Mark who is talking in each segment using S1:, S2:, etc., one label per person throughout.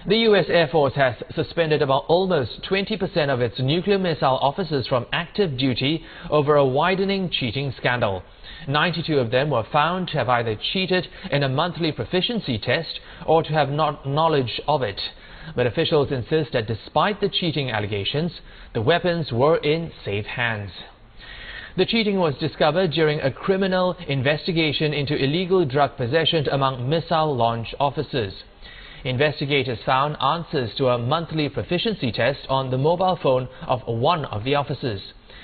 S1: The U.S. Air Force has suspended about almost 20% of its nuclear missile officers from active duty over a widening cheating scandal. 92 of them were found to have either cheated in a monthly proficiency test or to have not knowledge of it. But officials insist that despite the cheating allegations, the weapons were in safe hands. The cheating was discovered during a criminal investigation into illegal drug possession among missile launch officers. Investigators found answers to a monthly proficiency test on the mobile phone of one of the officers.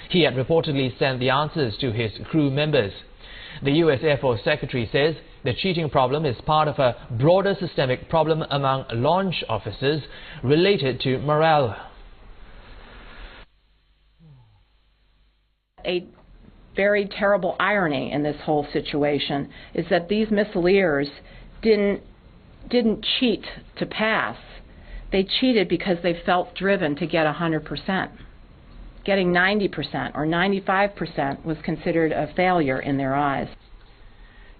S1: He had reportedly sent the answers to his crew members. The U.S. Air Force Secretary says the cheating problem is part of a broader systemic problem among launch officers related to morale.
S2: A very terrible irony in this whole situation is that these missileers didn't cheat to pass. They cheated because they felt driven to get 100%. Getting 90% or 95% was considered a failure in their eyes.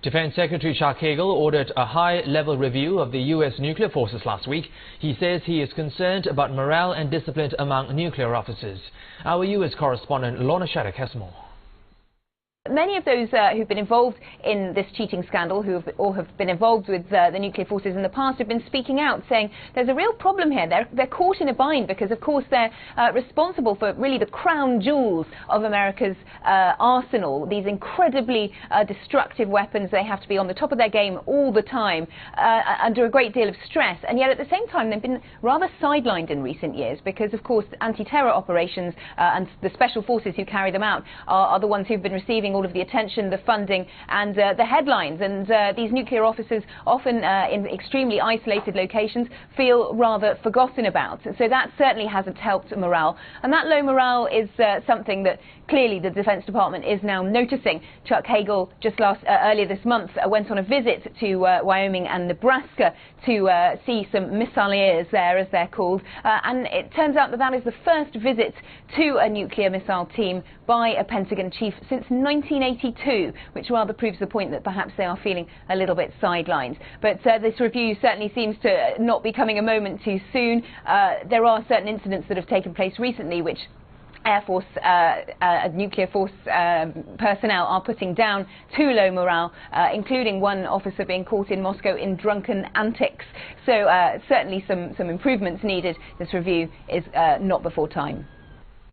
S1: Defense Secretary Chuck Hagel ordered a high-level review of the U.S. nuclear forces last week. He says he is concerned about morale and discipline among nuclear officers. Our U.S. correspondent Lorna Shattuck has more.
S3: Many of those who've been involved in this cheating scandal, who have been involved with the nuclear forces in the past, have been speaking out, saying there's a real problem here. They're caught in a bind because, of course, they're responsible for really the crown jewels of America's arsenal. These incredibly destructive weapons. They have to be on the top of their game all the time, under a great deal of stress. And yet, at the same time, they've been rather sidelined in recent years because, of course, anti-terror operations and the special forces who carry them out are the ones who've been receiving all of the attention, the funding and the headlines, and these nuclear officers, often in extremely isolated locations, feel rather forgotten about. So that certainly hasn't helped morale, and that low morale is something that clearly the Defense Department is now noticing. Chuck Hagel just earlier this month went on a visit to Wyoming and Nebraska to see some missileers there, as they're called, and it turns out that that is the first visit to a nuclear missile team by a Pentagon chief since 1982, which rather proves the point that perhaps they are feeling a little bit sidelined. But this review certainly seems to not be coming a moment too soon. There are certain incidents that have taken place recently which Air Force, nuclear force personnel are putting down to low morale, including one officer being caught in Moscow in drunken antics. So certainly some improvements needed. This review is not before time.